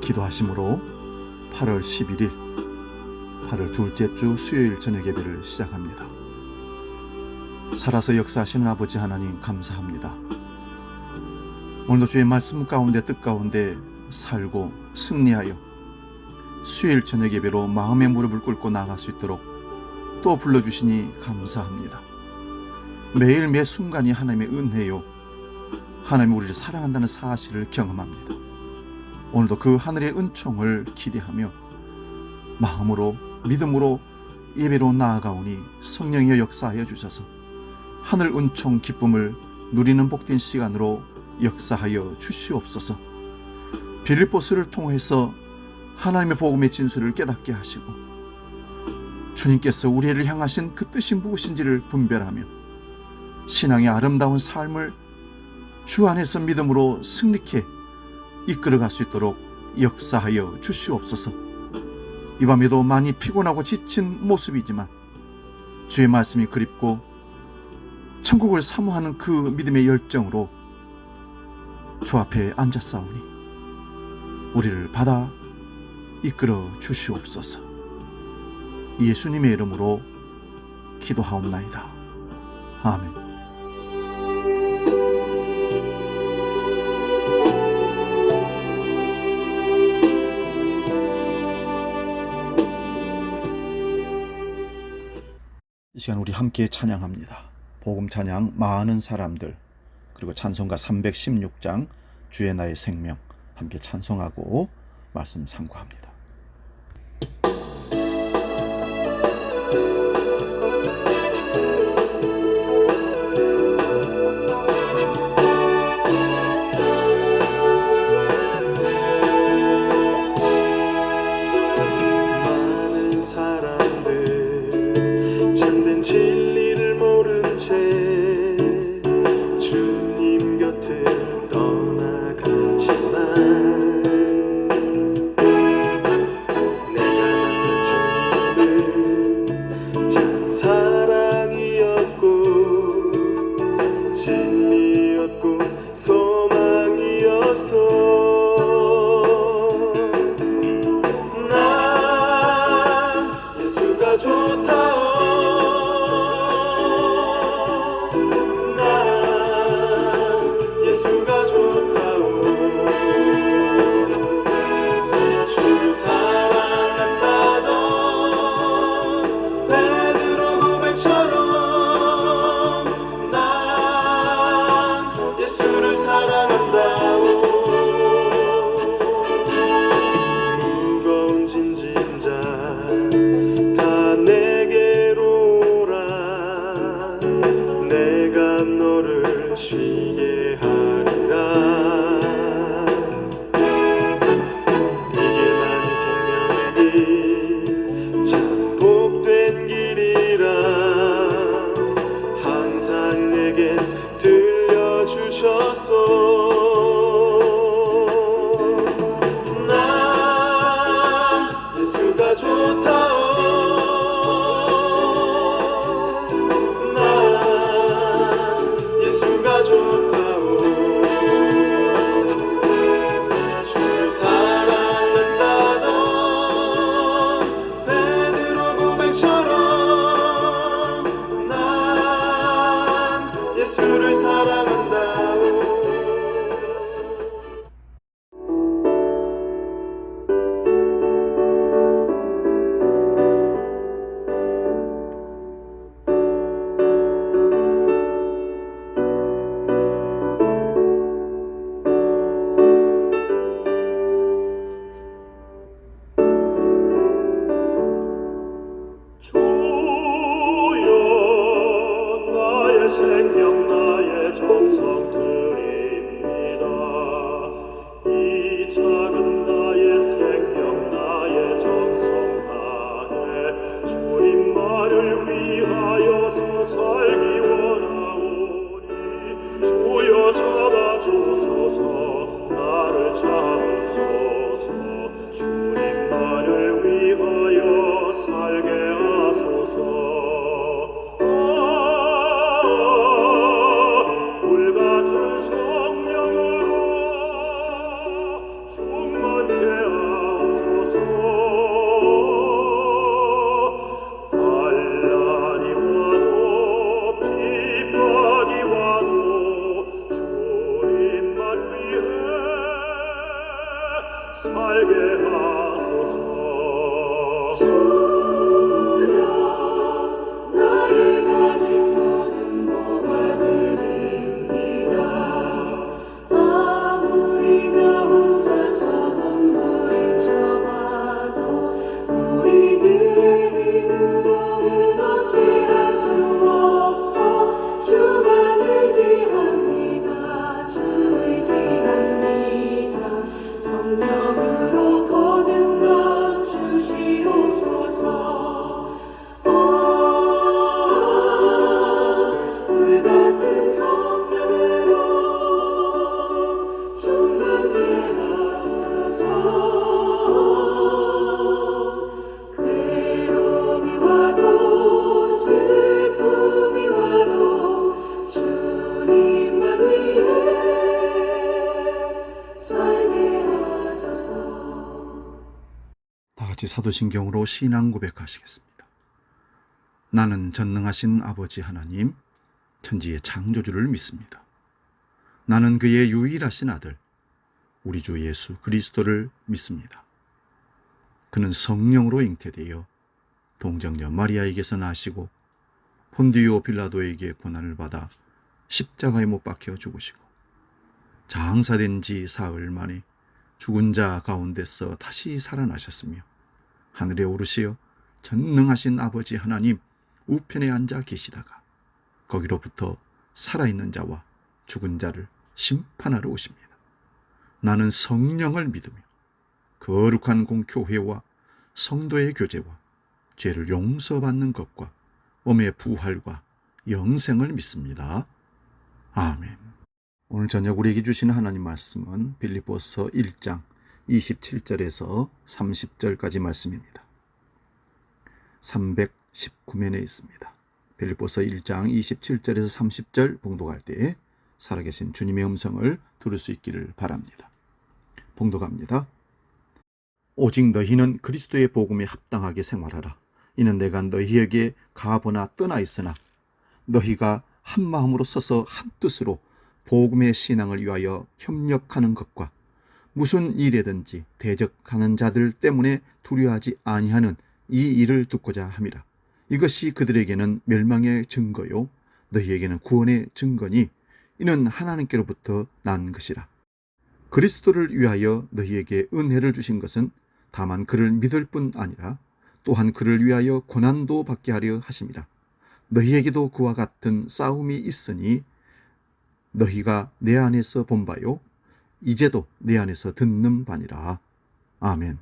기도하심으로 8월 11일 8월 둘째 주 수요일 저녁 예배를 시작합니다. 살아서 역사하시는 아버지 하나님 감사합니다. 오늘도 주의 말씀 가운데 뜻 가운데 살고 승리하여 수요일 저녁 예배로 마음의 무릎을 꿇고 나아갈 수 있도록 또 불러주시니 감사합니다. 매일 매 순간이 하나님의 은혜요, 하나님이 우리를 사랑한다는 사실을 경험합니다. 오늘도 그 하늘의 은총을 기대하며 마음으로 믿음으로 예배로 나아가오니 성령이여 역사하여 주셔서 하늘 은총 기쁨을 누리는 복된 시간으로 역사하여 주시옵소서. 빌립보스를 통해서 하나님의 복음의 진수를 깨닫게 하시고 주님께서 우리를 향하신 그 뜻이 무엇인지를 분별하며 신앙의 아름다운 삶을 주 안에서 믿음으로 승리케 이끌어갈 수 있도록 역사하여 주시옵소서. 이 밤에도 많이 피곤하고 지친 모습이지만 주의 말씀이 그립고 천국을 사모하는 그 믿음의 열정으로 주 앞에 앉았사오니 우리를 받아 이끌어 주시옵소서. 예수님의 이름으로 기도하옵나이다. 아멘. 이 시간 우리 함께 찬양합니다. 복음 찬양 많은 사람들, 그리고 찬송가 316장 주의 나의 생명 함께 찬송하고 말씀 상고합니다. 많은 사람들 참된 진리를 모른 채 주님 곁을 떠나가지만 내가 만난 주님은 참 사랑이었고 진리였고 소망이었어. 주님만을 위하여 살게 하소서. 불같은 사도신경으로 신앙 고백하시겠습니다. 나는 전능하신 아버지 하나님, 천지의 창조주를 믿습니다. 나는 그의 유일하신 아들, 우리 주 예수 그리스도를 믿습니다. 그는 성령으로 잉태되어 동정녀 마리아에게서 나시고 본디오 빌라도에게 고난을 받아 십자가에 못 박혀 죽으시고 장사된 지 사흘 만에 죽은 자 가운데서 다시 살아나셨으며 하늘에 오르시어 전능하신 아버지 하나님 우편에 앉아 계시다가 거기로부터 살아있는 자와 죽은 자를 심판하러 오십니다. 나는 성령을 믿으며 거룩한 공교회와 성도의 교제와 죄를 용서받는 것과 몸의 부활과 영생을 믿습니다. 아멘. 오늘 저녁 우리에게 주신 하나님 말씀은 빌립보서 1장 27절에서 30절까지 말씀입니다. 319면에 있습니다. 빌립보서 1장 27절에서 30절 봉독할 때 살아계신 주님의 음성을 들을 수 있기를 바랍니다. 봉독합니다. 오직 너희는 그리스도의 복음에 합당하게 생활하라. 이는 내가 너희에게 가보나 떠나 있으나 너희가 한 마음으로 서서 한 뜻으로 복음의 신앙을 위하여 협력하는 것과 무슨 일에든지 대적하는 자들 때문에 두려워하지 아니하는 이 일을 듣고자 함이라. 이것이 그들에게는 멸망의 증거요 너희에게는 구원의 증거니 이는 하나님께로부터 난 것이라. 그리스도를 위하여 너희에게 은혜를 주신 것은 다만 그를 믿을 뿐 아니라 또한 그를 위하여 고난도 받게 하려 하심이라. 너희에게도 그와 같은 싸움이 있으니 너희가 내 안에서 본 바요 이제도 내 안에서 듣는 바니라. 아멘.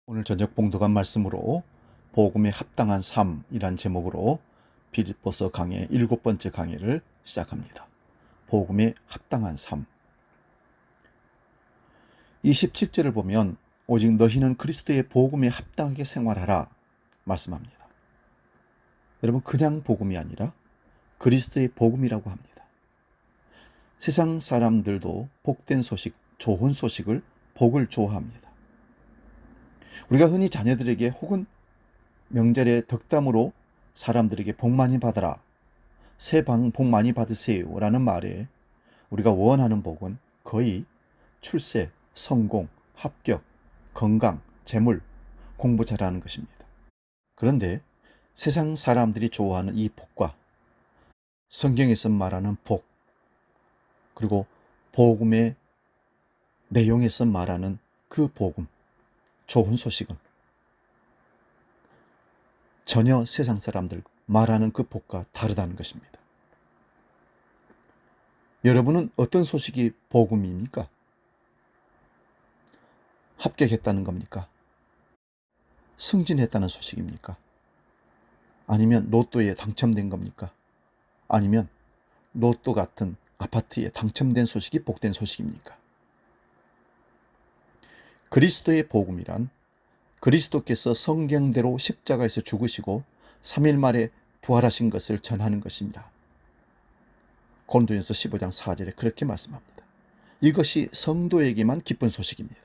오늘 저녁 봉독한 말씀으로 복음에 합당한 삶이란 제목으로 빌립보서 강의 7번째 강의를 시작합니다. 복음에 합당한 삶. 27절을 보면 오직 너희는 그리스도의 복음에 합당하게 생활하라 말씀합니다. 여러분, 그냥 복음이 아니라 그리스도의 복음이라고 합니다. 세상 사람들도 복된 소식, 좋은 소식을 복을 좋아합니다. 우리가 흔히 자녀들에게 혹은 명절에 덕담으로 사람들에게 복 많이 받아라, 새방 복 많이 받으세요 라는 말에 우리가 원하는 복은 거의 출세, 성공, 합격, 건강, 재물, 공부 잘하는 것입니다. 그런데 세상 사람들이 좋아하는 이 복과 성경에서 말하는 복, 그리고 복음의 내용에서 말하는 그 복음, 좋은 소식은 전혀 세상 사람들 말하는 그 복과 다르다는 것입니다. 여러분은 어떤 소식이 복음입니까? 합격했다는 겁니까? 승진했다는 소식입니까? 아니면 로또에 당첨된 겁니까? 아니면 로또 같은 아파트에 당첨된 소식이 복된 소식입니까? 그리스도의 복음이란 그리스도께서 성경대로 십자가에서 죽으시고 3일 만에 부활하신 것을 전하는 것입니다. 고린도전서 15장 4절에 그렇게 말씀합니다. 이것이 성도에게만 기쁜 소식입니다.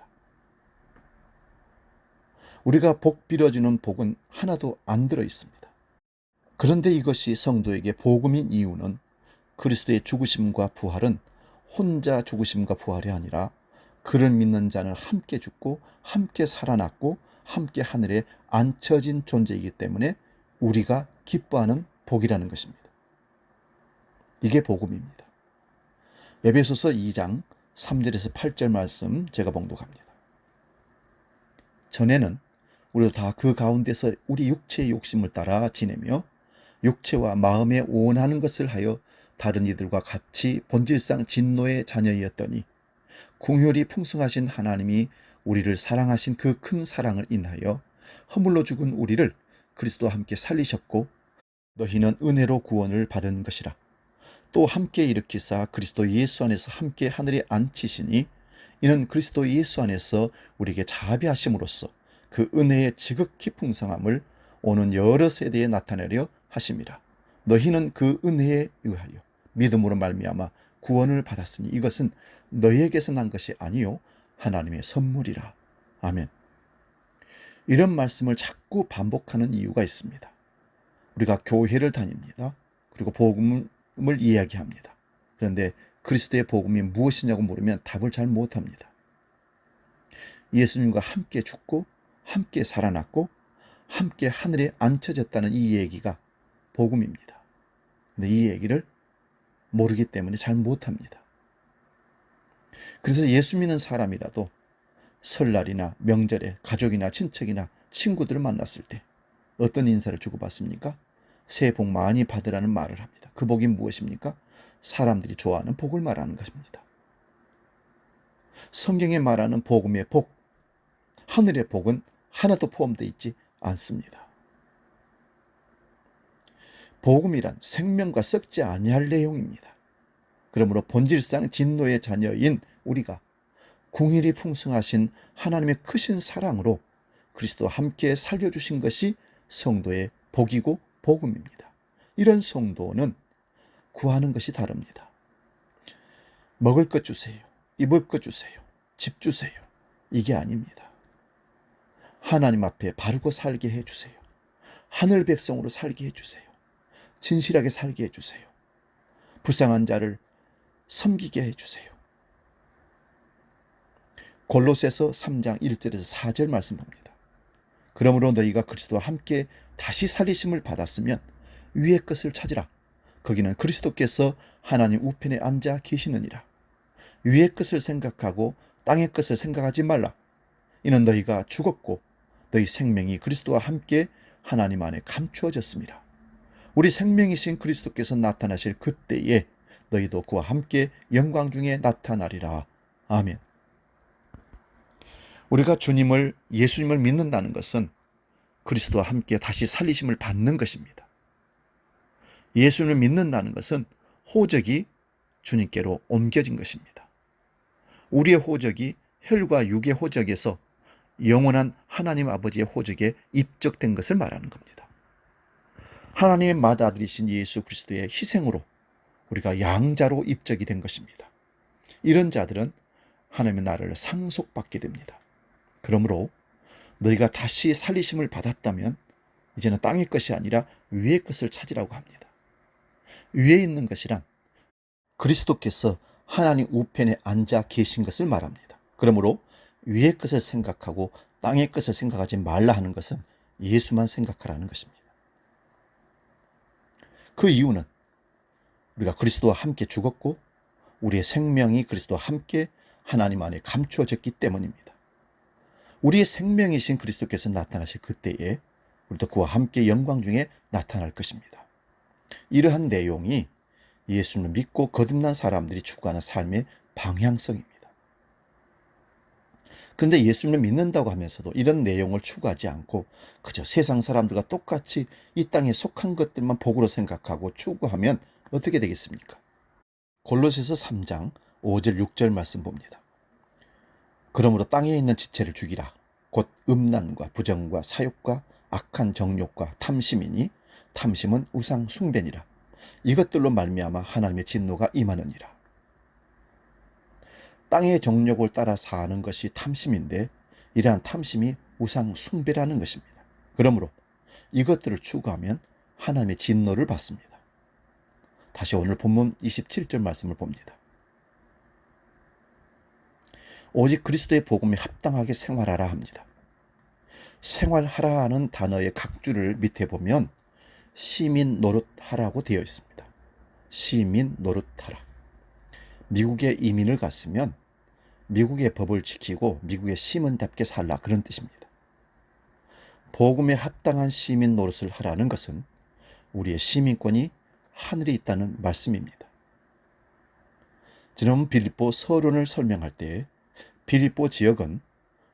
우리가 복 빌어주는 복은 하나도 안 들어 있습니다. 그런데 이것이 성도에게 복음인 이유는 그리스도의 죽으심과 부활은 혼자 죽으심과 부활이 아니라 그를 믿는 자는 함께 죽고 함께 살아났고 함께 하늘에 앉혀진 존재이기 때문에 우리가 기뻐하는 복이라는 것입니다. 이게 복음입니다. 에베소서 2장 3절에서 8절 말씀 제가 봉독합니다. 전에는 우리도 다 그 가운데서 우리 육체의 욕심을 따라 지내며 육체와 마음에 원하는 것을 하여 다른 이들과 같이 본질상 진노의 자녀이었더니 긍휼이 풍성하신 하나님이 우리를 사랑하신 그 큰 사랑을 인하여 허물로 죽은 우리를 그리스도와 함께 살리셨고 너희는 은혜로 구원을 받은 것이라. 또 함께 일으키사 그리스도 예수 안에서 함께 하늘에 앉히시니 이는 그리스도 예수 안에서 우리에게 자비하심으로써 그 은혜의 지극히 풍성함을 오는 여러 세대에 나타내려 하심이라. 너희는 그 은혜에 의하여 믿음으로 말미암아 구원을 받았으니 이것은 너희에게서 난 것이 아니요 하나님의 선물이라. 아멘. 이런 말씀을 자꾸 반복하는 이유가 있습니다. 우리가 교회를 다닙니다. 그리고 복음을 이야기합니다. 그런데 그리스도의 복음이 무엇이냐고 물으면 답을 잘 못합니다. 예수님과 함께 죽고 함께 살아났고 함께 하늘에 앉혀졌다는 이 얘기가 복음입니다. 근데 이 얘기를 모르기 때문에 잘 못합니다. 그래서 예수 믿는 사람이라도 설날이나 명절에 가족이나 친척이나 친구들을 만났을 때 어떤 인사를 주고받습니까? 새해 복 많이 받으라는 말을 합니다. 그 복이 무엇입니까? 사람들이 좋아하는 복을 말하는 것입니다. 성경에 말하는 복음의 복, 하늘의 복은 하나도 포함되어 있지 않습니다. 복음이란 생명과 썩지 아니할 내용입니다. 그러므로 본질상 진노의 자녀인 우리가 궁일이 풍성하신 하나님의 크신 사랑으로 그리스도와 함께 살려주신 것이 성도의 복이고 복음입니다. 이런 성도는 구하는 것이 다릅니다. 먹을 것 주세요. 입을 것 주세요. 집 주세요. 이게 아닙니다. 하나님 앞에 바르고 살게 해주세요. 하늘 백성으로 살게 해주세요. 진실하게 살게 해주세요. 불쌍한 자를 섬기게 해주세요. 골로새서 3장 1절에서 4절 말씀 봅니다. 그러므로 너희가 그리스도와 함께 다시 살리심을 받았으면 위의 것을 찾으라. 거기는 그리스도께서 하나님 우편에 앉아 계시느니라. 위의 것을 생각하고 땅의 것을 생각하지 말라. 이는 너희가 죽었고 너희 생명이 그리스도와 함께 하나님 안에 감추어졌습니다. 우리 생명이신 그리스도께서 나타나실 그때에 너희도 그와 함께 영광 중에 나타나리라. 아멘. 우리가 예수님을 믿는다는 것은 그리스도와 함께 다시 살리심을 받는 것입니다. 예수님을 믿는다는 것은 호적이 주님께로 옮겨진 것입니다. 우리의 호적이 혈과 육의 호적에서 영원한 하나님 아버지의 호적에 입적된 것을 말하는 겁니다. 하나님의 맏아들이신 예수 그리스도의 희생으로 우리가 양자로 입적이 된 것입니다. 이런 자들은 하나님의 나라를 상속받게 됩니다. 그러므로 너희가 다시 살리심을 받았다면 이제는 땅의 것이 아니라 위의 것을 찾으라고 합니다. 위에 있는 것이란 그리스도께서 하나님 우편에 앉아 계신 것을 말합니다. 그러므로 위의 것을 생각하고 땅의 것을 생각하지 말라 하는 것은 예수만 생각하라는 것입니다. 그 이유는 우리가 그리스도와 함께 죽었고 우리의 생명이 그리스도와 함께 하나님 안에 감추어졌기 때문입니다. 우리의 생명이신 그리스도께서 나타나실 그때에 우리도 그와 함께 영광 중에 나타날 것입니다. 이러한 내용이 예수님을 믿고 거듭난 사람들이 추구하는 삶의 방향성입니다. 그런데 예수님을 믿는다고 하면서도 이런 내용을 추구하지 않고 그저 세상 사람들과 똑같이 이 땅에 속한 것들만 복으로 생각하고 추구하면 어떻게 되겠습니까? 골로새서 3장 5절 6절 말씀 봅니다. 그러므로 땅에 있는 지체를 죽이라. 곧 음란과 부정과 사욕과 악한 정욕과 탐심이니 탐심은 우상 숭배니라. 이것들로 말미암아 하나님의 진노가 임하느니라. 땅의 정욕을 따라 사는 것이 탐심인데 이러한 탐심이 우상 숭배라는 것입니다. 그러므로 이것들을 추구하면 하나님의 진노를 받습니다. 다시 오늘 본문 27절 말씀을 봅니다. 오직 그리스도의 복음에 합당하게 생활하라 합니다. 생활하라 하는 단어의 각주를 밑에 보면 시민 노릇하라고 되어 있습니다. 시민 노릇하라. 미국에 이민을 갔으면 미국의 법을 지키고 미국의 시민답게 살라, 그런 뜻입니다. 복음에 합당한 시민 노릇을 하라는 것은 우리의 시민권이 하늘에 있다는 말씀입니다. 지난 빌립보 서론을 설명할 때 빌립보 지역은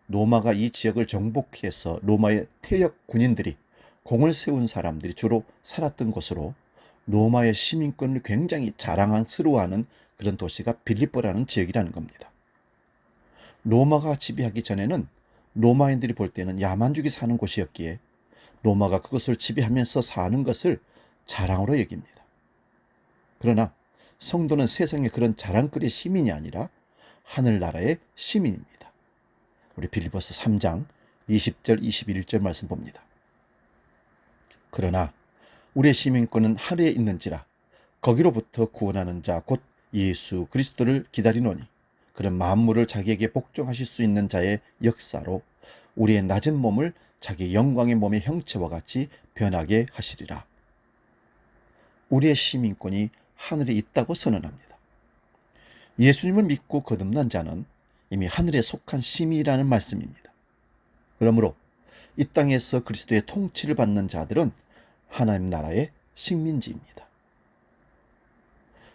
로마가 이 지역을 정복해서 로마의 퇴역 군인들이 공을 세운 사람들이 주로 살았던 곳으로 로마의 시민권을 굉장히 자랑스러워하는 그런 도시가 빌립보라는 지역이라는 겁니다. 로마가 지배하기 전에는 로마인들이 볼 때는 야만족이 사는 곳이었기에 로마가 그것을 지배하면서 사는 것을 자랑으로 여깁니다. 그러나 성도는 세상의 그런 자랑거리의 시민이 아니라 하늘나라의 시민입니다. 우리 빌립보서 3장 20절 21절 말씀 봅니다. 그러나 우리의 시민권은 하늘에 있는지라 거기로부터 구원하는 자 곧 예수 그리스도를 기다리노니 그런 만물을 자기에게 복종하실 수 있는 자의 역사로 우리의 낮은 몸을 자기 영광의 몸의 형체와 같이 변하게 하시리라. 우리의 시민권이 하늘에 있다고 선언합니다. 예수님을 믿고 거듭난 자는 이미 하늘에 속한 시민이라는 말씀입니다. 그러므로 이 땅에서 그리스도의 통치를 받는 자들은 하나님 나라의 식민지입니다.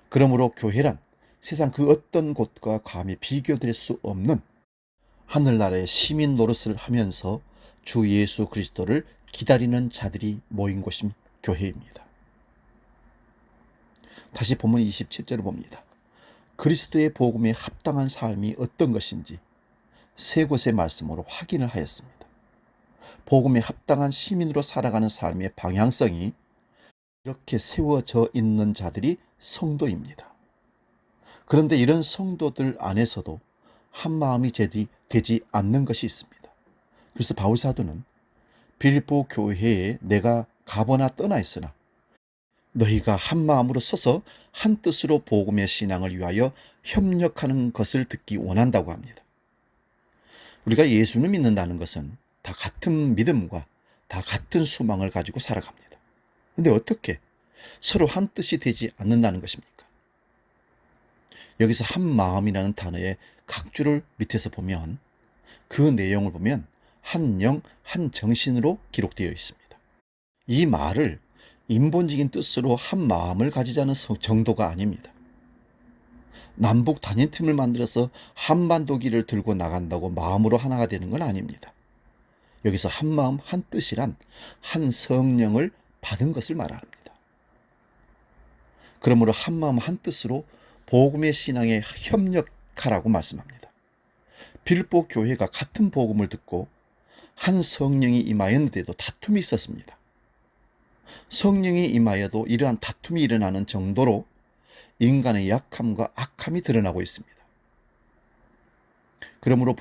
그러므로 교회란 세상 그 어떤 곳과 감히 비교될 수 없는 하늘나라의 시민 노릇을 하면서 주 예수 그리스도를 기다리는 자들이 모인 곳이 교회입니다. 다시 본문 27절을 봅니다. 그리스도의 복음에 합당한 삶이 어떤 것인지 세 곳의 말씀으로 확인을 하였습니다. 복음에 합당한 시민으로 살아가는 삶의 방향성이 이렇게 세워져 있는 자들이 성도입니다. 그런데 이런 성도들 안에서도 한마음이 되지 않는 것이 있습니다. 그래서 바울 사도는 빌립보 교회에 내가 가거나 떠나 있으나 너희가 한마음으로 서서 한뜻으로 복음의 신앙을 위하여 협력하는 것을 듣기 원한다고 합니다. 우리가 예수를 믿는다는 것은 다 같은 믿음과 다 같은 소망을 가지고 살아갑니다. 그런데 어떻게 서로 한 뜻이 되지 않는다는 것입니까? 여기서 한 마음이라는 단어의 각주를 밑에서 보면 그 내용을 보면 한 영, 한 정신으로 기록되어 있습니다. 이 말을 인본적인 뜻으로 한 마음을 가지자는 정도가 아닙니다. 남북 단일팀을 만들어서 한반도기를 들고 나간다고 마음으로 하나가 되는 건 아닙니다. 여기서 한 마음 한 뜻이란 한 성령을 받은 것을 말합니다. 그러므로 한 마음 한 뜻으로 복음의 신앙에 협력하라고 말씀합니다. 빌립보 교회가 같은 복음을 듣고 한 성령이 임하였는데도 다툼이 있었습니다. 성령이 임하여도 이러한 다툼이 일어나는 정도로 인간의 약함과 악함이 드러나고 있습니다. 그러므로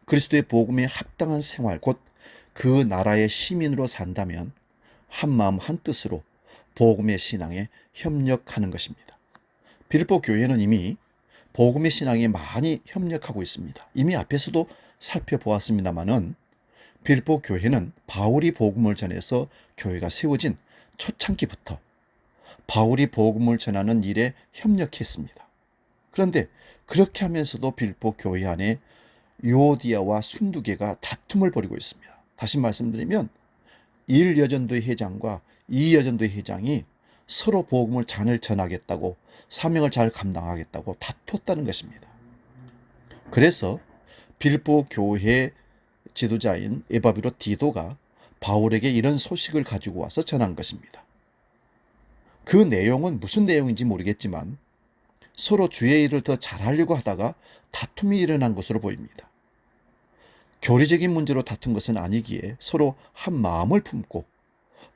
그리스도의 복음에 합당한 생활, 곧 그 나라의 시민으로 산다면 한 마음 한 뜻으로 복음의 신앙에 협력하는 것입니다. 빌립보 교회는 이미 복음의 신앙에 많이 협력하고 있습니다. 이미 앞에서도 살펴보았습니다마는 빌립보 교회는 바울이 복음을 전해서 교회가 세워진 초창기부터 바울이 복음을 전하는 일에 협력했습니다. 그런데 그렇게 하면서도 빌립보 교회 안에 유오디아와 순두계가 다툼을 벌이고 있습니다. 다시 말씀드리면 1여전도의 회장과 2여전도의 회장이 서로 복음을 잘 전하겠다고 사명을 잘 감당하겠다고 다퉜다는 것입니다. 그래서 빌립보 교회 지도자인 에바브로 디도가 바울에게 이런 소식을 가지고 와서 전한 것입니다. 그 내용은 무슨 내용인지 모르겠지만 서로 주의 일을 더 잘하려고 하다가 다툼이 일어난 것으로 보입니다. 교리적인 문제로 다툰 것은 아니기에 서로 한 마음을 품고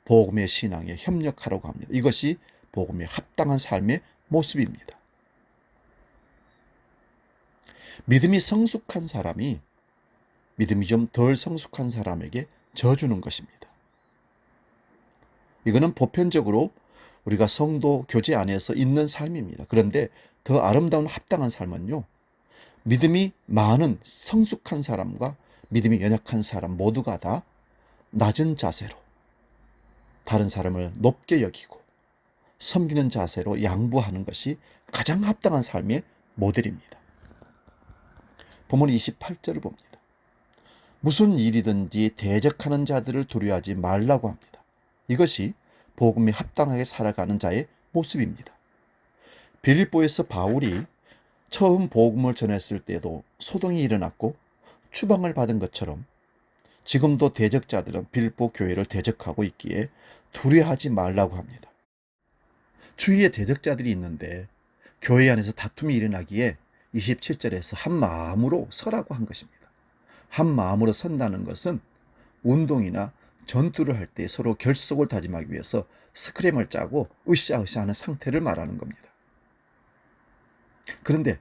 복음의 신앙에 협력하라고 합니다. 이것이 복음에 합당한 삶의 모습입니다. 믿음이 성숙한 사람이 믿음이 좀 덜 성숙한 사람에게 져주는 것입니다. 이거는 보편적으로 우리가 성도 교제 안에서 있는 삶입니다. 그런데 더 아름다운 합당한 삶은요, 믿음이 많은 성숙한 사람과 믿음이 연약한 사람 모두가 다 낮은 자세로 다른 사람을 높게 여기고 섬기는 자세로 양보하는 것이 가장 합당한 삶의 모델입니다. 본문 28절을 봅니다. 무슨 일이든지 대적하는 자들을 두려워하지 말라고 합니다. 이것이 복음에 합당하게 살아가는 자의 모습입니다. 빌립보에서 바울이 처음 복음을 전했을 때도 소동이 일어났고 추방을 받은 것처럼 지금도 대적자들은 빌립보 교회를 대적하고 있기에 두려워하지 말라고 합니다. 주위에 대적자들이 있는데 교회 안에서 다툼이 일어나기에 27절에서 한 마음으로 서라고 한 것입니다. 한 마음으로 선다는 것은 운동이나 전투를 할 때 서로 결속을 다짐하기 위해서 스크램을 짜고 으쌰으쌰하는 상태를 말하는 겁니다. 그런데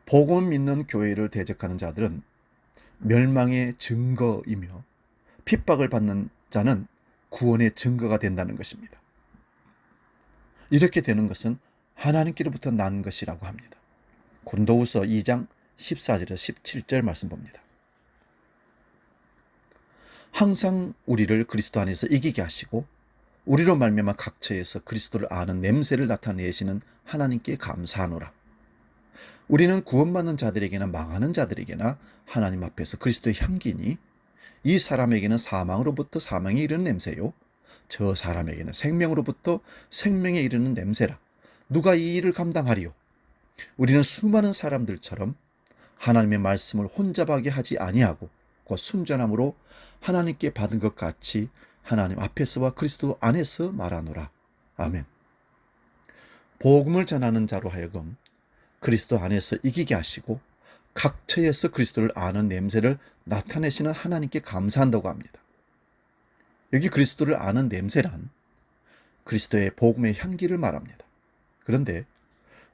복음을 믿는 교회를 대적하는 자들은 멸망의 증거이며 핍박을 받는 자는 구원의 증거가 된다는 것입니다. 이렇게 되는 것은 하나님께로부터 난 것이라고 합니다. 고린도후서 2장 14절에서 17절 말씀 봅니다. 항상 우리를 그리스도 안에서 이기게 하시고 우리로 말미암아 각처에서 그리스도를 아는 냄새를 나타내시는 하나님께 감사하노라. 우리는 구원받는 자들에게나 망하는 자들에게나 하나님 앞에서 그리스도의 향기니 이 사람에게는 사망으로부터 사망에 이르는 냄새요 저 사람에게는 생명으로부터 생명에 이르는 냄새라. 누가 이 일을 감당하리요? 우리는 수많은 사람들처럼 하나님의 말씀을 혼잡하게 하지 아니하고 곧 순전함으로 하나님께 받은 것 같이 하나님 앞에서와 그리스도 안에서 말하노라. 아멘. 복음을 전하는 자로 하여금 그리스도 안에서 이기게 하시고 각처에서 그리스도를 아는 냄새를 나타내시는 하나님께 감사한다고 합니다. 여기 그리스도를 아는 냄새란 그리스도의 복음의 향기를 말합니다. 그런데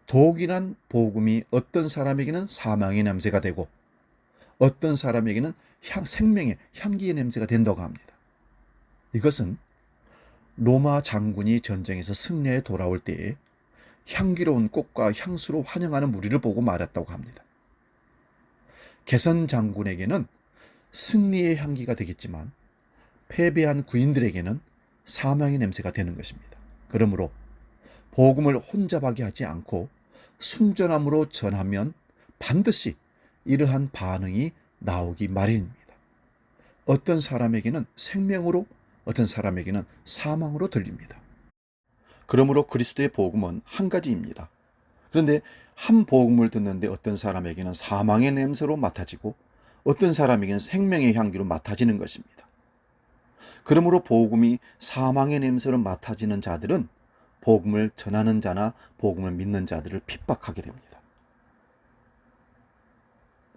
독이란 복음이 어떤 사람에게는 사망의 냄새가 되고 어떤 사람에게는 생명의 향기의 냄새가 된다고 합니다. 이것은 로마 장군이 전쟁에서 승리해 돌아올 때에 향기로운 꽃과 향수로 환영하는 무리를 보고 말했다고 합니다. 개선 장군에게는 승리의 향기가 되겠지만 패배한 구인들에게는 사망의 냄새가 되는 것입니다. 그러므로 복음을 혼잡하게 하지 않고 순전함으로 전하면 반드시 이러한 반응이 나오기 마련입니다. 어떤 사람에게는 생명으로, 어떤 사람에게는 사망으로 들립니다. 그러므로 그리스도의 복음은 한 가지입니다. 그런데 한 복음을 듣는데 어떤 사람에게는 사망의 냄새로 맡아지고 어떤 사람에게는 생명의 향기로 맡아지는 것입니다. 그러므로 복음이 사망의 냄새로 맡아지는 자들은 복음을 전하는 자나 복음을 믿는 자들을 핍박하게 됩니다.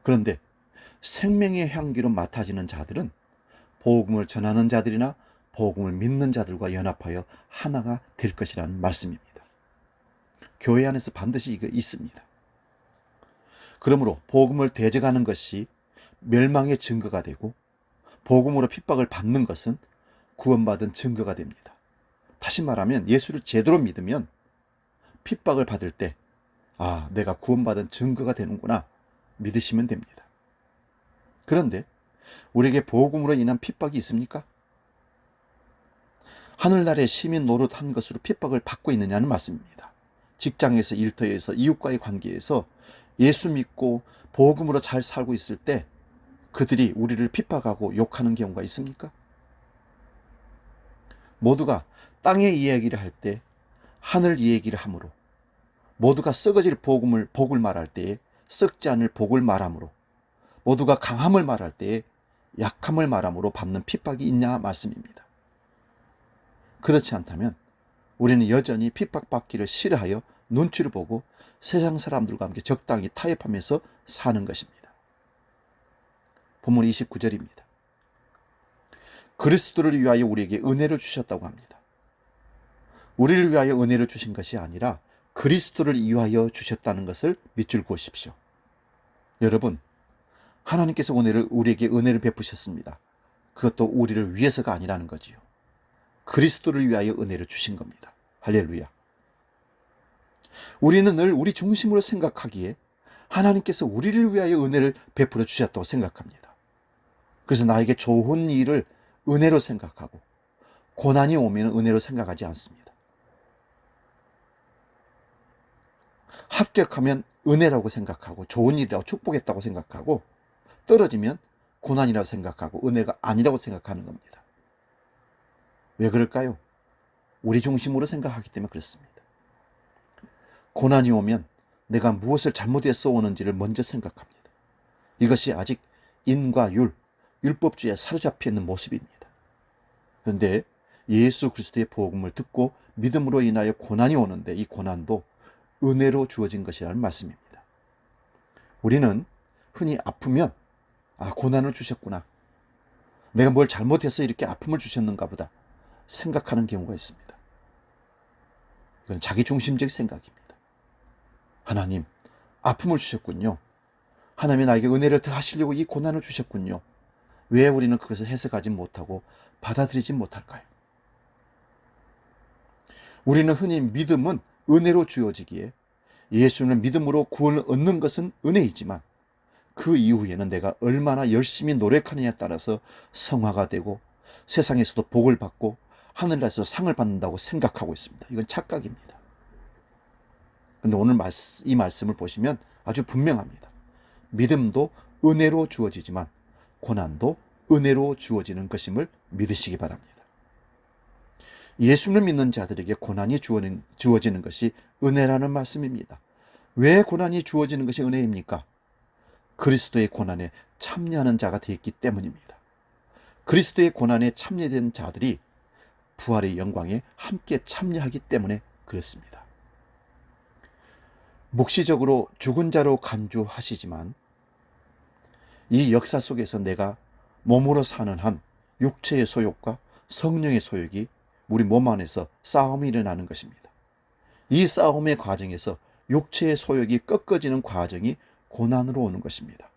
그런데 생명의 향기로 맡아지는 자들은 복음을 전하는 자들이나 복음을 믿는 자들과 연합하여 하나가 될 것이라는 말씀입니다. 교회 안에서 반드시 이거 있습니다. 그러므로 복음을 대적하는 것이 멸망의 증거가 되고 복음으로 핍박을 받는 것은 구원받은 증거가 됩니다. 다시 말하면 예수를 제대로 믿으면 핍박을 받을 때 내가 구원받은 증거가 되는구나 믿으시면 됩니다. 그런데 우리에게 복음으로 인한 핍박이 있습니까? 하늘나라의 시민 노릇한 것으로 핍박을 받고 있느냐는 말씀입니다. 직장에서, 일터에서, 이웃과의 관계에서 예수 믿고 복음으로 잘 살고 있을 때 그들이 우리를 핍박하고 욕하는 경우가 있습니까? 모두가 땅의 이야기를 할 때 하늘 이야기를 하므로, 모두가 썩어질 복을 말할 때에 썩지 않을 복을 말하므로, 모두가 강함을 말할 때에 약함을 말함으로 받는 핍박이 있냐 말씀입니다. 그렇지 않다면 우리는 여전히 핍박받기를 싫어하여 눈치를 보고 세상 사람들과 함께 적당히 타협하면서 사는 것입니다. 본문 29절입니다. 그리스도를 위하여 우리에게 은혜를 주셨다고 합니다. 우리를 위하여 은혜를 주신 것이 아니라 그리스도를 위하여 주셨다는 것을 밑줄 그으십시오. 여러분, 하나님께서 우리에게 은혜를 베푸셨습니다. 그것도 우리를 위해서가 아니라는 거지요. 그리스도를 위하여 은혜를 주신 겁니다. 할렐루야. 우리는 늘 우리 중심으로 생각하기에 하나님께서 우리를 위하여 은혜를 베풀어 주셨다고 생각합니다. 그래서 나에게 좋은 일을 은혜로 생각하고 고난이 오면 은혜로 생각하지 않습니다. 합격하면 은혜라고 생각하고 좋은 일이라고 축복했다고 생각하고 떨어지면 고난이라고 생각하고 은혜가 아니라고 생각하는 겁니다. 왜 그럴까요? 우리 중심으로 생각하기 때문에 그렇습니다. 고난이 오면 내가 무엇을 잘못해서 오는지를 먼저 생각합니다. 이것이 아직 인과 율법주의에 사로잡혀 있는 모습입니다. 그런데 예수 그리스도의 복음을 듣고 믿음으로 인하여 고난이 오는데 이 고난도 은혜로 주어진 것이라는 말씀입니다. 우리는 흔히 아프면 고난을 주셨구나, 내가 뭘 잘못해서 이렇게 아픔을 주셨는가 보다 생각하는 경우가 있습니다. 이건 자기중심적 생각입니다. 하나님, 아픔을 주셨군요. 하나님이 나에게 은혜를 더하시려고 이 고난을 주셨군요. 왜 우리는 그것을 해석하지 못하고 받아들이지 못할까요? 우리는 흔히 믿음은 은혜로 주어지기에 예수는 믿음으로 구원을 얻는 것은 은혜이지만 그 이후에는 내가 얼마나 열심히 노력하느냐에 따라서 성화가 되고 세상에서도 복을 받고 하늘나라에서 상을 받는다고 생각하고 있습니다. 이건 착각입니다. 그런데 오늘 이 말씀을 보시면 아주 분명합니다. 믿음도 은혜로 주어지지만 고난도 은혜로 주어지는 것임을 믿으시기 바랍니다. 예수를 믿는 자들에게 고난이 주어지는 것이 은혜라는 말씀입니다. 왜 고난이 주어지는 것이 은혜입니까? 그리스도의 고난에 참여하는 자가 되었기 때문입니다. 그리스도의 고난에 참여된 자들이 부활의 영광에 함께 참여하기 때문에 그렇습니다. 묵시적으로 죽은 자로 간주하시지만 이 역사 속에서 내가 몸으로 사는 한 육체의 소욕과 성령의 소욕이 우리 몸 안에서 싸움이 일어나는 것입니다. 이 싸움의 과정에서 육체의 소욕이 꺾어지는 과정이 고난으로 오는 것입니다.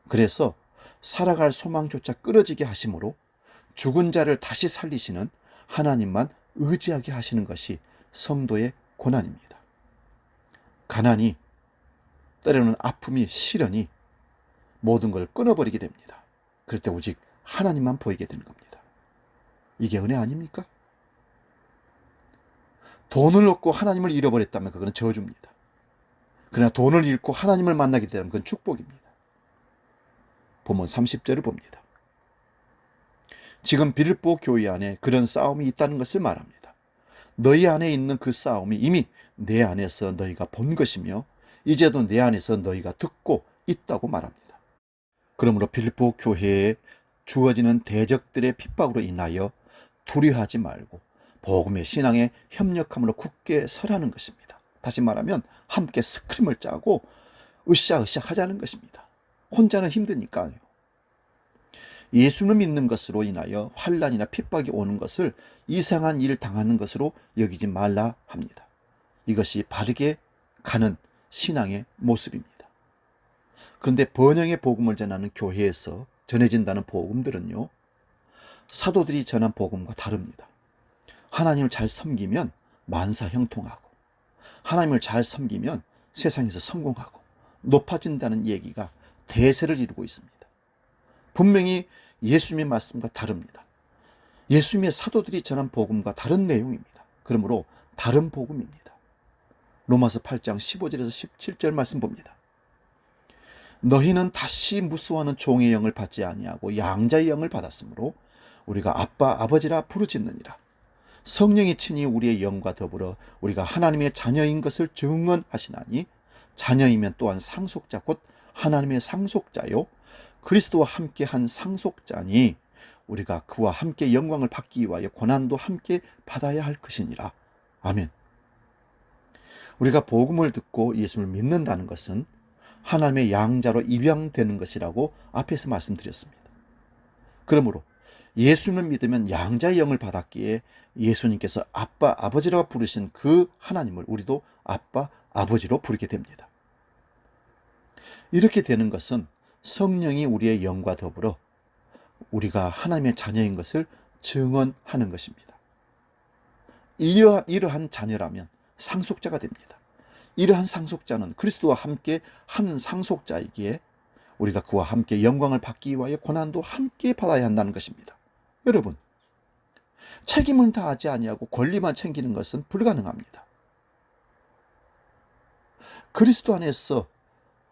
그래서 살아갈 소망조차 끊어지게 하심으로 죽은 자를 다시 살리시는 하나님만 의지하게 하시는 것이 성도의 고난입니다. 가난이, 때로는 아픔이, 시련이 모든 걸 끊어버리게 됩니다. 그럴 때 오직 하나님만 보이게 되는 겁니다. 이게 은혜 아닙니까? 돈을 얻고 하나님을 잃어버렸다면 그건 저주입니다. 그러나 돈을 잃고 하나님을 만나게 되면 그건 축복입니다. 본문 30절을 봅니다. 지금 빌립보 교회 안에 그런 싸움이 있다는 것을 말합니다. 너희 안에 있는 그 싸움이 이미 내 안에서 너희가 본 것이며 이제도 내 안에서 너희가 듣고 있다고 말합니다. 그러므로 빌립보 교회에 주어지는 대적들의 핍박으로 인하여 두려워하지 말고 복음의 신앙에 협력함으로 굳게 서라는 것입니다. 다시 말하면 함께 스크림을 짜고 으쌰으쌰 하자는 것입니다. 혼자는 힘드니까요. 예수를 믿는 것으로 인하여 환난이나 핍박이 오는 것을 이상한 일을 당하는 것으로 여기지 말라 합니다. 이것이 바르게 가는 신앙의 모습입니다. 그런데 번영의 복음을 전하는 교회에서 전해진다는 복음들은요, 사도들이 전한 복음과 다릅니다. 하나님을 잘 섬기면 만사 형통하고 하나님을 잘 섬기면 세상에서 성공하고 높아진다는 얘기가 대세를 이루고 있습니다. 분명히 예수님의 말씀과 다릅니다. 예수님의 사도들이 전한 복음과 다른 내용입니다. 그러므로 다른 복음입니다. 로마서 8장 15절에서 17절 말씀 봅니다. 너희는 다시 무수하는 종의 영을 받지 아니하고 양자의 영을 받았으므로 우리가 아빠 아버지라 부르짖느니라. 성령이 친히 우리의 영과 더불어 우리가 하나님의 자녀인 것을 증언하시나니 자녀이면 또한 상속자 곧 하나님의 상속자요 그리스도와 함께 한 상속자니 우리가 그와 함께 영광을 받기 위하여 고난도 함께 받아야 할 것이니라. 아멘. 우리가 복음을 듣고 예수를 믿는다는 것은 하나님의 양자로 입양되는 것이라고 앞에서 말씀드렸습니다. 그러므로 예수를 믿으면 양자의 영을 받았기에 예수님께서 아빠 아버지라고 부르신 그 하나님을 우리도 아빠 아버지로 부르게 됩니다. 이렇게 되는 것은 성령이 우리의 영과 더불어 우리가 하나님의 자녀인 것을 증언하는 것입니다. 이러한 자녀라면 상속자가 됩니다. 이러한 상속자는 그리스도와 함께 하는 상속자이기에 우리가 그와 함께 영광을 받기 위하여 고난도 함께 받아야 한다는 것입니다. 여러분, 책임을 다하지 아니하고 권리만 챙기는 것은 불가능합니다. 그리스도 안에서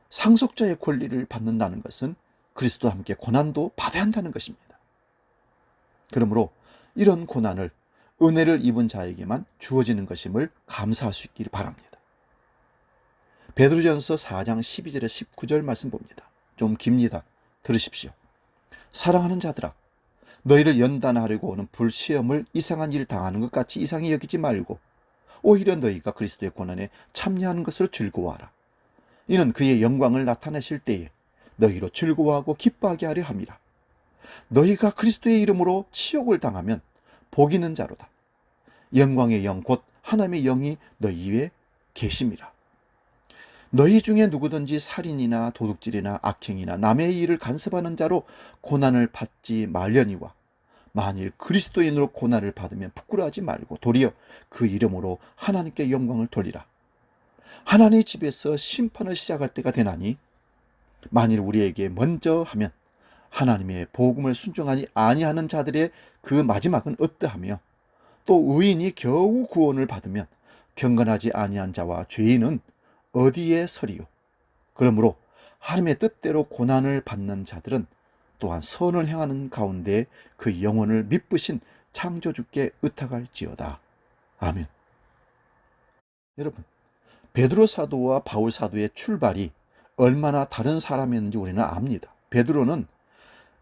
상속자의 권리를 받는다는 것은 그리스도와 함께 고난도 받아야 한다는 것입니다. 그러므로 이런 고난을 은혜를 입은 자에게만 주어지는 것임을 감사할 수 있기를 바랍니다. 베드로전서 4장 12절에 19절 말씀 봅니다. 좀 깁니다. 들으십시오. 사랑하는 자들아, 너희를 연단하려고 오는 불시험을 이상한 일을 당하는 것 같이 이상히 여기지 말고 오히려 너희가 그리스도의 고난에 참여하는 것을 즐거워하라. 이는 그의 영광을 나타내실 때에 너희로 즐거워하고 기뻐하게 하려 함이라. 너희가 그리스도의 이름으로 치욕을 당하면 복 있는 자로다. 영광의 영 곧 하나님의 영이 너희 위에 계심이라. 너희 중에 누구든지 살인이나 도둑질이나 악행이나 남의 일을 간섭하는 자로 고난을 받지 말려니와 만일 그리스도인으로 고난을 받으면 부끄러워하지 말고 도리어 그 이름으로 하나님께 영광을 돌리라. 하나님의 집에서 심판을 시작할 때가 되나니 만일 우리에게 먼저 하면 하나님의 복음을 순종하지 아니하는 자들의 그 마지막은 어떠하며 또 의인이 겨우 구원을 받으면 경건하지 아니한 자와 죄인은 어디에 서리요. 그러므로 하나님의 뜻대로 고난을 받는 자들은 또한 선을 행하는 가운데 그 영혼을 미쁘신 창조주께 의탁할지어다. 아멘. 여러분, 베드로 사도와 바울 사도의 출발이 얼마나 다른 사람이었는지 우리는 압니다. 베드로는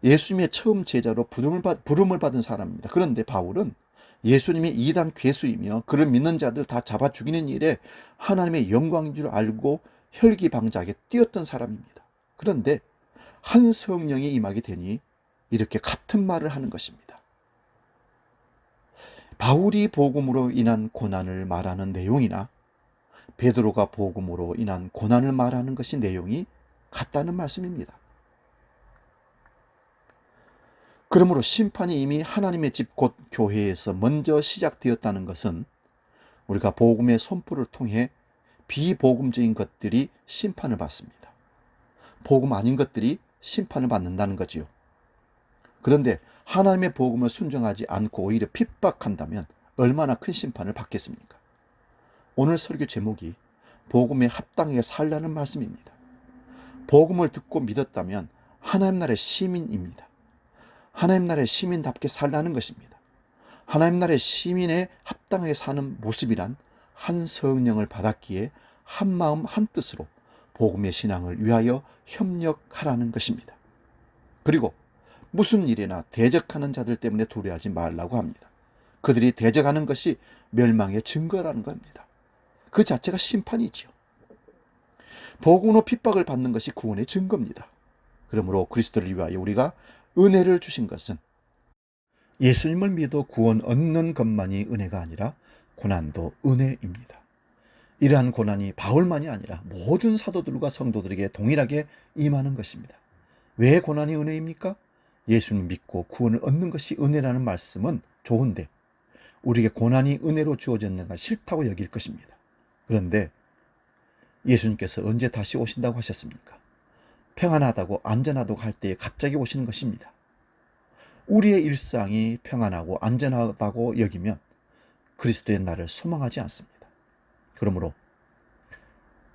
예수님의 처음 제자로 부름을 받은 사람입니다. 그런데 바울은 예수님이 이단 괴수이며 그를 믿는 자들 다 잡아 죽이는 일에 하나님의 영광인 줄 알고 혈기방자하게 뛰었던 사람입니다. 그런데 한 성령이 임하게 되니 이렇게 같은 말을 하는 것입니다. 바울이 복음으로 인한 고난을 말하는 내용이나 베드로가 복음으로 인한 고난을 말하는 것이 내용이 같다는 말씀입니다. 그러므로 심판이 이미 하나님의 집 곧 교회에서 먼저 시작되었다는 것은 우리가 복음의 선포를 통해 비복음적인 것들이 심판을 받습니다. 복음 아닌 것들이 심판을 받는다는 거지요. 그런데 하나님의 복음을 순종하지 않고 오히려 핍박한다면 얼마나 큰 심판을 받겠습니까? 오늘 설교 제목이 복음에 합당하게 살라는 말씀입니다. 복음을 듣고 믿었다면 하나님 나라의 시민입니다. 하나님 나라의 시민답게 살라는 것입니다. 하나님 나라의 시민에 합당하게 사는 모습이란 한 성령을 받았기에 한 마음 한 뜻으로 복음의 신앙을 위하여 협력하라는 것입니다. 그리고 무슨 일이나 대적하는 자들 때문에 두려워하지 말라고 합니다. 그들이 대적하는 것이 멸망의 증거라는 겁니다. 그 자체가 심판이지요. 복음으로 핍박을 받는 것이 구원의 증거입니다. 그러므로 그리스도를 위하여 우리가 은혜를 주신 것은 예수님을 믿어 구원 얻는 것만이 은혜가 아니라 고난도 은혜입니다. 이러한 고난이 바울만이 아니라 모든 사도들과 성도들에게 동일하게 임하는 것입니다. 왜 고난이 은혜입니까? 예수님 믿고 구원을 얻는 것이 은혜라는 말씀은 좋은데 우리에게 고난이 은혜로 주어졌는가 싫다고 여길 것입니다. 그런데 예수님께서 언제 다시 오신다고 하셨습니까? 평안하다고 안전하다고 할 때에 갑자기 오시는 것입니다. 우리의 일상이 평안하고 안전하다고 여기면 그리스도의 날을 소망하지 않습니다. 그러므로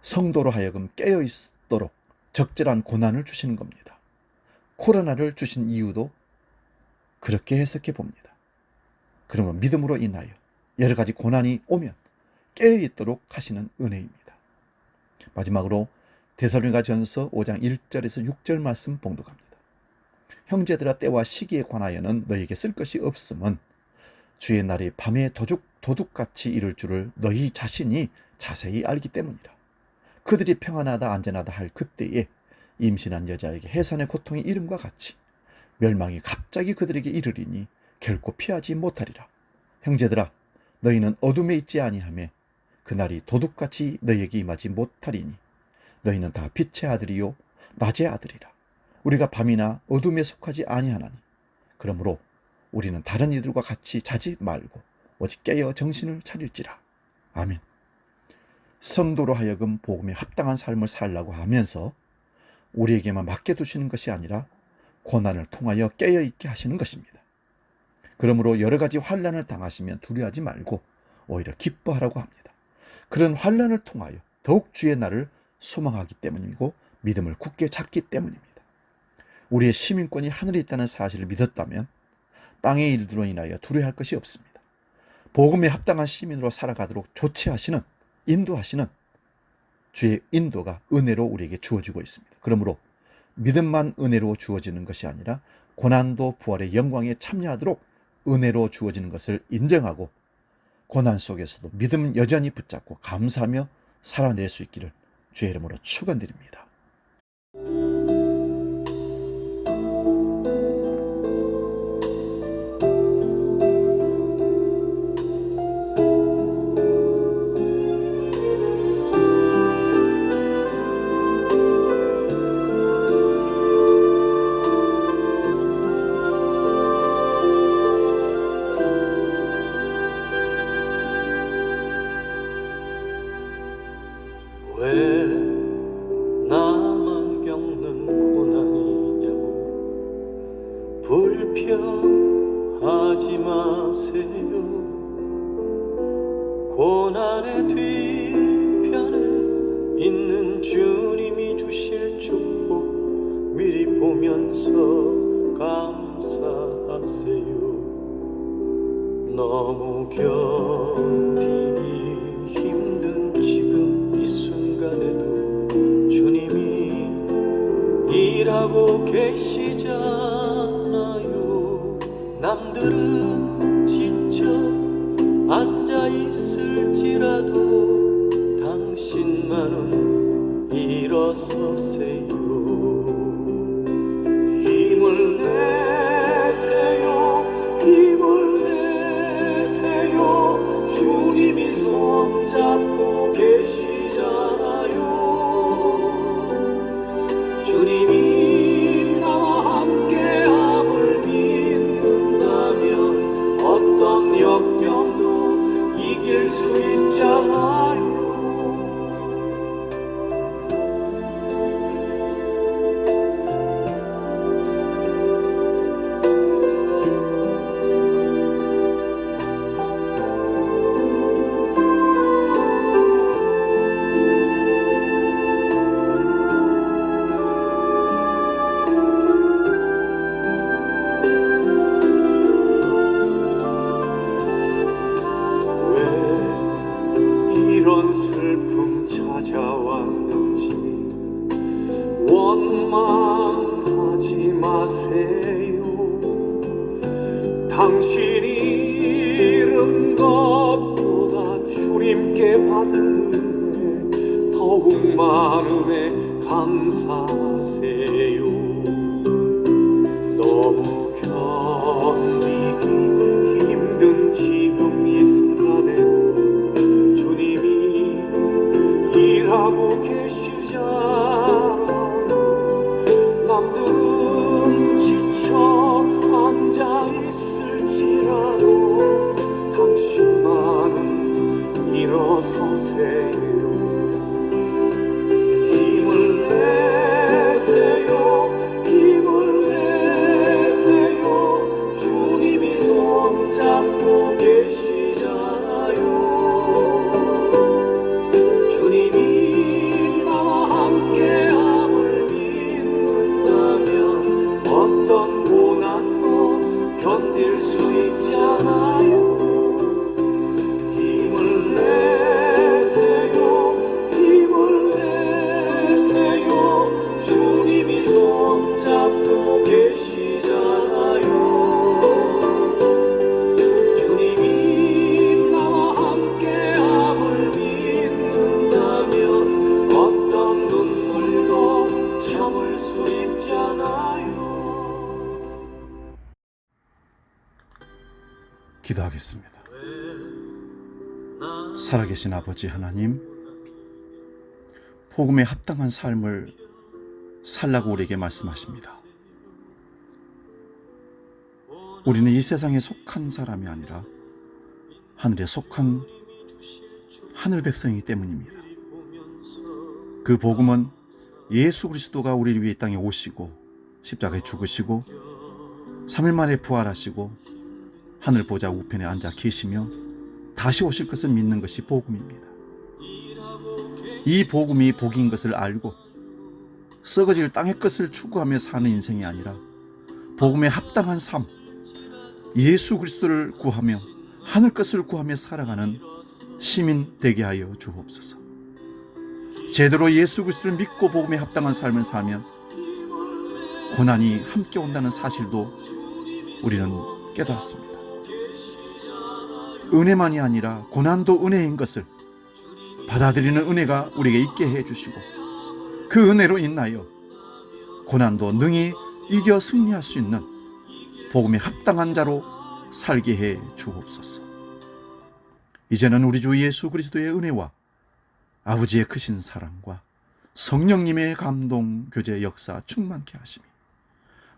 성도로 하여금 깨어 있도록 적절한 고난을 주시는 겁니다. 코로나를 주신 이유도 그렇게 해석해 봅니다. 그러면 믿음으로 인하여 여러 가지 고난이 오면 깨어 있도록 하시는 은혜입니다. 마지막으로 데살로니가전서 5장 1절에서 6절 말씀 봉독합니다. 형제들아 때와 시기에 관하여는 너희에게 쓸 것이 없음은 주의 날이 밤에 도둑같이 이를 줄을 너희 자신이 자세히 알기 때문이라. 그들이 평안하다 안전하다 할 그때에 임신한 여자에게 해산의 고통이 이름과 같이 멸망이 갑자기 그들에게 이르리니 결코 피하지 못하리라. 형제들아 너희는 어둠에 있지 아니하며 그날이 도둑같이 너희에게 임하지 못하리니 너희는 다 빛의 아들이요 낮의 아들이라. 우리가 밤이나 어둠에 속하지 아니하나니 그러므로 우리는 다른 이들과 같이 자지 말고 오직 깨어 정신을 차릴지라. 아멘. 성도로 하여금 복음에 합당한 삶을 살라고 하면서 우리에게만 맡겨두시는 것이 아니라 고난을 통하여 깨어있게 하시는 것입니다. 그러므로 여러 가지 환난을 당하시면 두려워하지 말고 오히려 기뻐하라고 합니다. 그런 환난을 통하여 더욱 주의 날을 소망하기 때문이고 믿음을 굳게 잡기 때문입니다. 우리의 시민권이 하늘에 있다는 사실을 믿었다면 땅의 일들로 인하여 두려워할 것이 없습니다. 복음에 합당한 시민으로 살아가도록 조치하시는 인도하시는 주의 인도가 은혜로 우리에게 주어지고 있습니다. 그러므로 믿음만 은혜로 주어지는 것이 아니라 고난도 부활의 영광에 참여하도록 은혜로 주어지는 것을 인정하고 고난 속에서도 믿음 여전히 붙잡고 감사하며 살아낼 수 있기를 주의 이름으로 축원드립니다. 왜 나만 겪는 고난이냐고 불평하지 마세요. 고난의 뒤편에 있는 주님이 주실 축복 미리 보면서 감사하세요. 너무 견디기 힘든 지금 이 순간에도 주님이 일하고 계시잖아요. 남들은 지쳐 앉아 있을지라도 당신만은 일어서세요. 힘을 내세요. 힘을 내세요. 주님이 손잡고 계시잖아요. 주님이 나와 함께함을 믿는다면 어떤 역경도 이길 수 있잖아요. 이런 슬픔 찾아왔는지 원망하지 마세요. 당신이 잃은 것보다 주님께 받은 은혜 더욱 많음에 감사하세요. 너무 견디기 힘든 지금 이 순간에도 일하고 계시잖아요. 남들은 지쳐 앉아 있을지라도 당신만은 일어서세요. 힘을 내세요. 힘을 내세요. 주님이 손잡고 계시잖아요. 주님이 나와 함께함을 믿는다면 어떤 고난도 견딜 수 있잖아요. 힘을 내세요. 힘을 내세요. 주님이 손잡고 계시잖아요. 주님이 나와 함께함을 믿는다면 어떤 눈물도 참을 수 있잖아요. 기도하겠습니다. 살아계신 아버지 하나님, 복음에 합당한 삶을 살라고 우리에게 말씀하십니다. 우리는 이 세상에 속한 사람이 아니라 하늘에 속한 하늘 백성이기 때문입니다. 그 복음은 예수 그리스도가 우리를 위해 이 땅에 오시고 십자가에 죽으시고 3일 만에 부활하시고 하늘 보좌 우편에 앉아 계시며 다시 오실 것을 믿는 것이 복음입니다. 이 복음이 복인 것을 알고 썩어질 땅의 것을 추구하며 사는 인생이 아니라 복음에 합당한 삶, 예수 그리스도를 구하며 하늘 것을 구하며 살아가는 시민 되게 하여 주옵소서. 제대로 예수 그리스도를 믿고 복음에 합당한 삶을 살면 고난이 함께 온다는 사실도 우리는 깨달았습니다. 은혜만이 아니라 고난도 은혜인 것을 받아들이는 은혜가 우리에게 있게 해주시고 그 은혜로 인하여 고난도 능히 이겨 승리할 수 있는 복음에 합당한 자로 살게 해 주옵소서. 이제는 우리 주 예수 그리스도의 은혜와 아버지의 크신 사랑과 성령님의 감동, 교제, 역사 충만케 하시며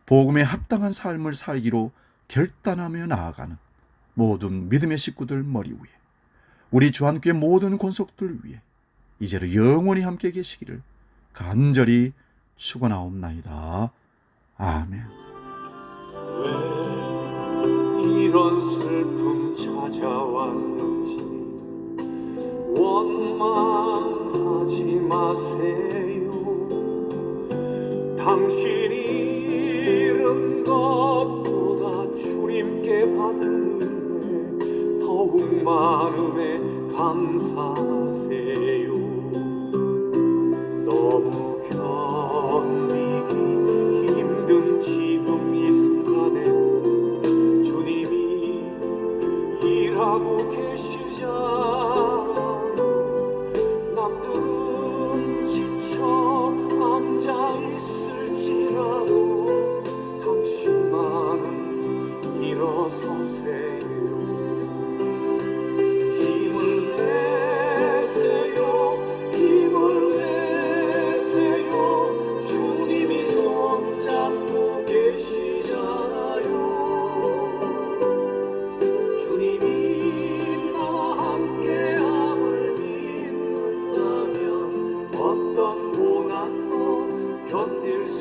복음에 합당한 삶을 살기로 결단하며 나아가는 모든 믿음의 식구들 머리 위에 우리 주한교회 모든 권속들 위에 이제로 영원히 함께 계시기를 간절히 축원하옵나이다. 아멘. 왜 이런 슬픔 찾아왔는지 원망하지 마세요. 당신이 잃은 것보다 주님께 받은 은혜 더욱 많음에 감사하세요. 너무 견디기 힘든 지금 이 순간에도 주님이 일하고 계시잖아요. 남들은 지쳐 앉아있을지라도 당신만은 일어서세요. 힘을 내세요. 힘을 내세요. 주님이 손잡고 계시잖아요. 주님이 나와 함께함을 믿는다면 어떤 고난도 견딜 수